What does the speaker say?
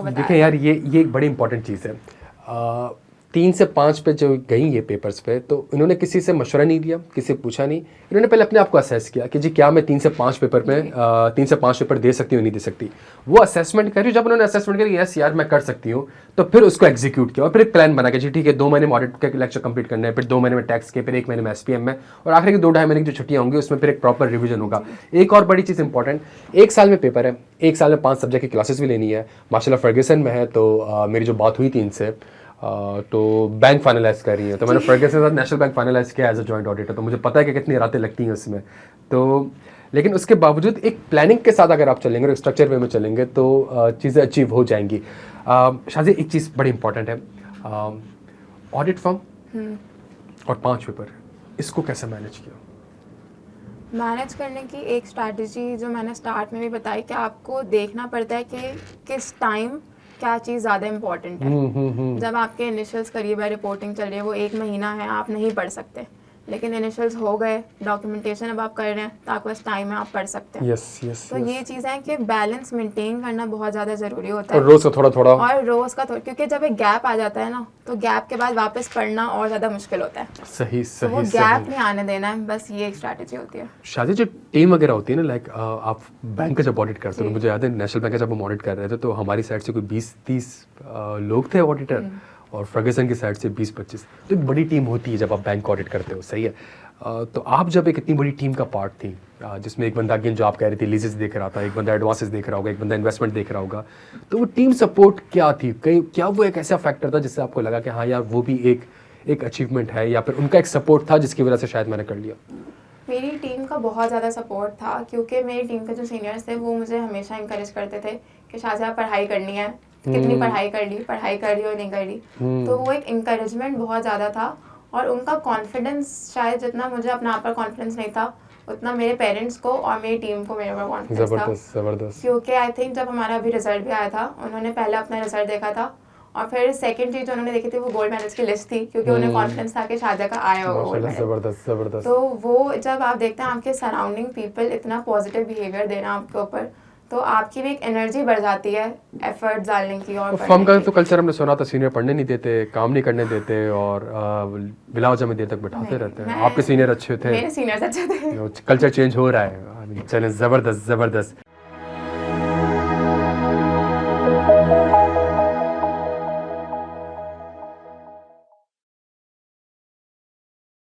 बताया। देखिए यार, ये एक बड़ी इंपॉर्टेंट चीज़ है। 3 से 5 पे जो गई ये पेपर्स पे, तो इन्होंने किसी से मशवरा नहीं लिया, किसी से पूछा नहीं। इन्होंने पहले अपने आप को असेस किया कि जी क्या मैं 3 से 5 पेपर में 3 से 5 पेपर दे सकती हूँ, नहीं दे सकती। वो असेसमेंट करी। जब उन्होंने असेसमेंट करी यस यार मैं कर सकती हूँ, तो फिर उसको एग्जीक्यूट किया और फिर एक प्लान बना के जी ठीक है 2 महीने में ऑडिट के लेक्चर कंप्लीट करने हैं, फिर 2 महीने में टैक्स के, फिर 1 महीने में एसपीएम में, और आखिर की 2-2.5 महीने की जो छुट्टियाँ होंगी उसमें फिर एक प्रॉपर रिवीजन होगा। एक और बड़ी चीज़ इंपॉर्टेंट, 1 साल में पेपर है, 1 साल में 5 सब्जेक्ट की क्लासेस भी लेनी है। माशाल्लाह फर्ग्यूसन में है, तो मेरी जो बात हुई थी इनसे, तो बैंक फाइनलाइज कर रही है, तो मैंने फर्ग्यूसन के साथ नेशनल बैंक फाइनलाइज किया एज अ जॉइंट ऑडिटर, तो मुझे पता है कि कितनी रातें लगती हैं उसमें। तो लेकिन उसके बावजूद एक प्लानिंग के साथ अगर आप चलेंगे और एक स्ट्रक्चर वे में चलेंगे तो चीज़ें अचीव हो जाएंगी। शादी, एक चीज़ बड़ी इंपॉर्टेंट है, ऑडिट फर्म और 5 पेपर, इसको कैसे मैनेज किया? मैनेज करने की एक स्ट्रैटेजी जो मैंने स्टार्ट में भी बताई कि आपको देखना पड़ता है कि किस टाइम क्या चीज़ ज़्यादा इम्पोर्टेंट है। जब आपके इनिशियल्स करीब है, रिपोर्टिंग चल रही है, वो 1 महीना है, आप नहीं पढ़ सकते, लेकिन इनिशियल्स हो गए, डॉक्यूमेंटेशन अब आप कर रहे हैं तो आपके पास टाइम है, आप पढ़ सकते हैं। तो ये चीज़ है कि बैलेंस मेंटेन करना बहुत ज़्यादा ज़रूरी होता है, और रोज़ का थोड़ा थोड़ा, और रोज़ का थोड़ा, क्योंकि जब एक गैप आ जाता है ना, तो गैप के बाद वापस पढ़ना और ज़्यादा मुश्किल होता है। सही तो वो सही गैप सही। नहीं आने देना है, बस ये एक स्ट्रैटेजी होती है। शादी, जो टीम वगैरह होती है ना, लाइक आप बैंक का जब ऑडिट करते हो, जी। मुझे याद है नेशनल बैंक का जब हम ऑडिट कर रहे थे तो हमारी साइड से कोई 20-30 लोग थे ऑडिटर, और फर्ग्यूसन की साइड से 20-25। तो एक बड़ी टीम होती है जब आप बैंक ऑडिट करते हो, सही है। तो आप जब एक इतनी बड़ी टीम का पार्ट थी, जिसमें एक बंदा अगेन जो आप कह रही थी लीजेस देख रहा था, एक बंदा एडवांसेस देख रहा होगा, एक बंदा इन्वेस्टमेंट देख रहा होगा, तो वो टीम सपोर्ट क्या थी? कहीं क्या वो एक ऐसा फैक्टर था जिससे आपको लगा कि हाँ यार वो भी एक अचीवमेंट है, या फिर उनका एक सपोर्ट था जिसकी वजह से शायद मैंने कर लिया? मेरी टीम का बहुत ज़्यादा सपोर्ट था, क्योंकि मेरी टीम के जो सीनियर्स थे वो मुझे हमेशा इंकरेज करते थे कि शाज़ा पढ़ाई करनी है, कितनी पढ़ाई कर ली और नहीं कर ली। तो वो एक इंकरेजमेंट बहुत ज़्यादा था, और उनका कॉन्फिडेंस, शायद जितना मुझे अपने आप पर कॉन्फिडेंस नहीं था, उतना मेरे पेरेंट्स को और मेरी टीम को मेरे पर कॉन्फिडेंस था। ज़बरदस्त। क्योंकि आई थिंक जब हमारा अभी रिजल्ट भी आया था, उन्होंने पहले अपना रिजल्ट देखा था, और फिर सेकंड चीज़ जो उन्होंने देखी थी वो गोल्ड मेडल्स की लिस्ट थी, क्योंकि उन्हें कॉन्फिडेंस था कि शाज़ा का आया होगा गोल्ड मेडल। ज़बरदस्त। तो वो जब आप देखते हैं आपके सराउंडिंग पीपल इतना पॉजिटिव बिहेवियर दे रहे हैं आपके ऊपर, तो आपकी भी एक एनर्जी बढ़ जाती है एफर्ट्स डालने की। और फर्म का तो कल्चर हमने सुना था, सीनियर पढ़ने नहीं देते, काम नहीं करने देते, और बिला वजह में देर तक बैठाते रहते हैं। आपके सीनियर अच्छे थे? मेरे सीनियर्स अच्छे थे। कल्चर चेंज हो रहा है। चलें, ज़बरदस्त ज़बरदस्त।